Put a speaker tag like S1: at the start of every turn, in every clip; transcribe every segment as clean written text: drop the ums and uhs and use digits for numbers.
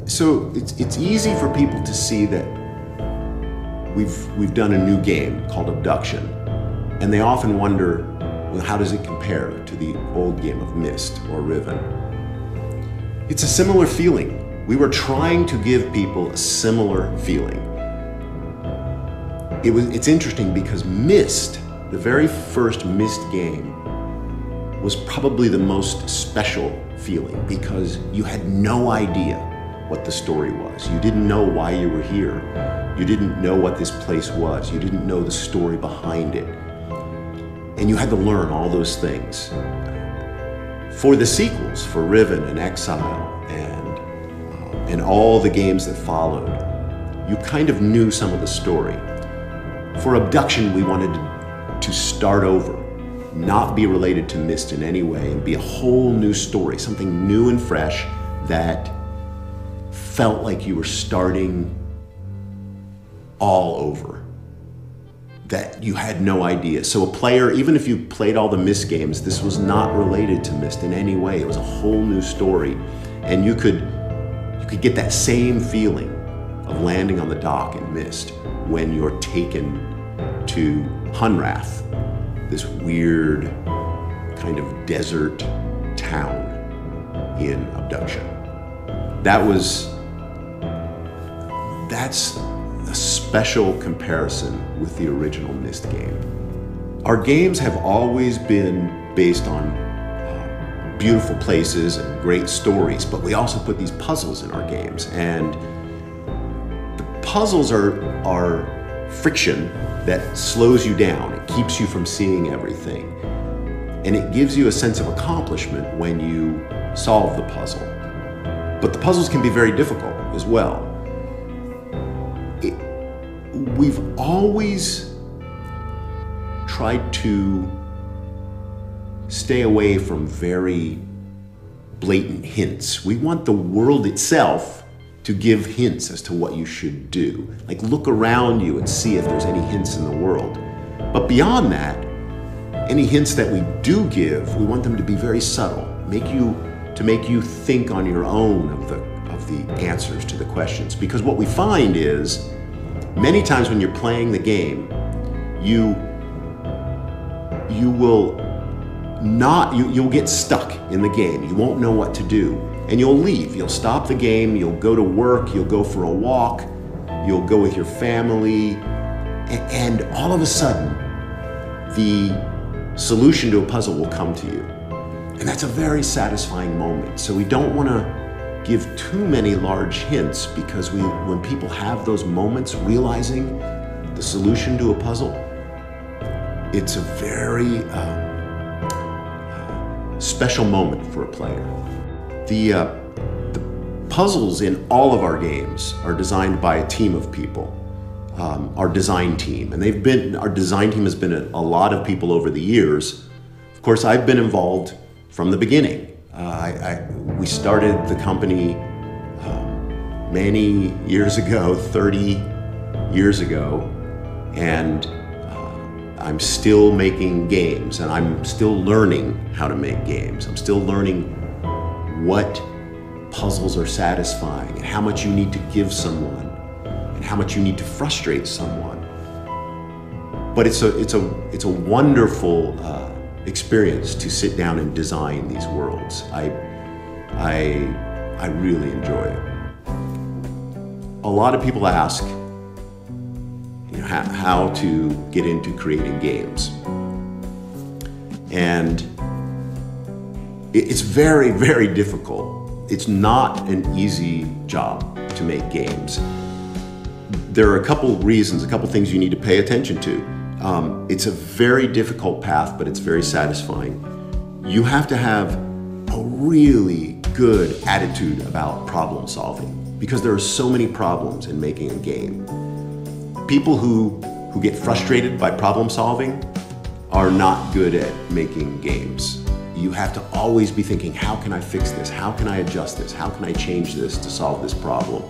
S1: So it's easy for people to see that we've done a new game called Obduction, and they often wonder, well, how does it compare to the old game of Myst or Riven? It's a similar feeling. We were trying to give people a similar feeling. It's interesting because Myst, the very first Myst game, was probably the most special feeling because you had no idea what the story was. You didn't know why you were here. You didn't know what this place was. You didn't know the story behind it. And you had to learn all those things. For the sequels, for Riven and Exile and all the games that followed, you kind of knew some of the story. For Obduction, we wanted to start over, not be related to Myst in any way, and be a whole new story, something new and fresh that felt like you were starting all over, that you had no idea. So a player, even if you played all the Myst games, this was not related to Myst in any way. It was a whole new story. And you could get that same feeling of landing on the dock in Myst when you're taken to Hunrath, this weird kind of desert town in Obduction. That's a special comparison with the original Myst game. Our games have always been based on beautiful places and great stories, but we also put these puzzles in our games, and the puzzles are friction that slows you down. It keeps you from seeing everything, and it gives you a sense of accomplishment when you solve the puzzle. But the puzzles can be very difficult as well. We've always tried to stay away from very blatant hints. We want the world itself to give hints as to what you should do. Like, look around you and see if there's any hints in the world. But beyond that, any hints that we do give, we want them to be very subtle, to make you think on your own of the answers to the questions. Because what we find is, many times when you're playing the game, you'll get stuck in the game. You won't know what to do, and you'll leave. You'll stop the game, you'll go to work, you'll go for a walk, you'll go with your family, and all of a sudden, the solution to a puzzle will come to you. And that's a very satisfying moment. So we don't want to give too many large hints, because when people have those moments realizing the solution to a puzzle, it's a very special moment for a player. The puzzles in all of our games are designed by a team of people, our design team, and our design team has been a lot of people over the years. Of course, I've been involved from the beginning. We started the company many years ago, 30 years ago, and I'm still making games, and I'm still learning how to make games. I'm still learning what puzzles are satisfying, and how much you need to give someone, and how much you need to frustrate someone. But it's a wonderful experience to sit down and design these worlds. I really enjoy it. A lot of people ask, how to get into creating games. And it's very, very difficult. It's not an easy job to make games. There are a couple reasons, a couple things you need to pay attention to. It's a very difficult path, but it's very satisfying. You have to have a really good attitude about problem solving, because there are so many problems in making a game. People who get frustrated by problem solving are not good at making games. You have to always be thinking, how can I fix this? How can I adjust this? How can I change this to solve this problem?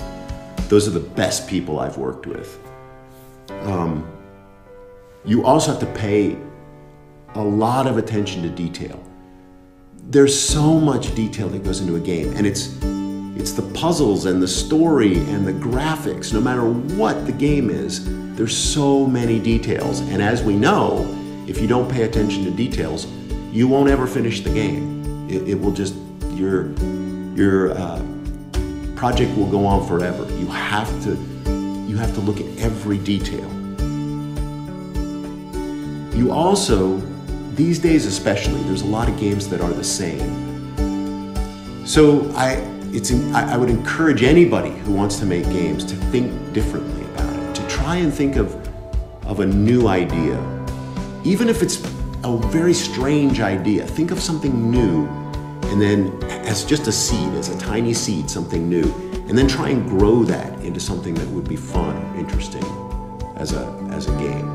S1: Those are the best people I've worked with. You also have to pay a lot of attention to detail. There's so much detail that goes into a game, and it's It's the puzzles and the story and the graphics. No matter what the game is, there's so many details. And as we know, if you don't pay attention to details, you won't ever finish the game. It will just, your project will go on forever. You have to look at every detail. You also, these days especially, there's a lot of games that are the same. So I would encourage anybody who wants to make games to think differently about it, to try and think of a new idea. Even if it's a very strange idea, think of something new, and then as just a seed, as a tiny seed, something new, and then try and grow that into something that would be fun, interesting as a game.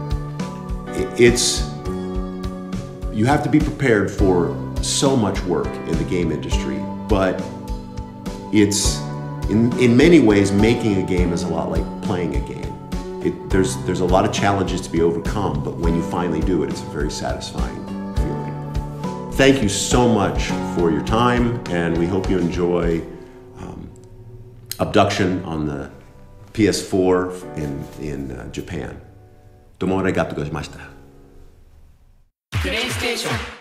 S1: You have to be prepared for so much work in the game industry, but it's in many ways making a game is a lot like playing a game. There's a lot of challenges to be overcome, but when you finally do it, it's a very satisfying feeling. Thank you so much for your time, and we hope you enjoy Obduction on the PS4 in Japan. どうもありがとうございました。プレイステーション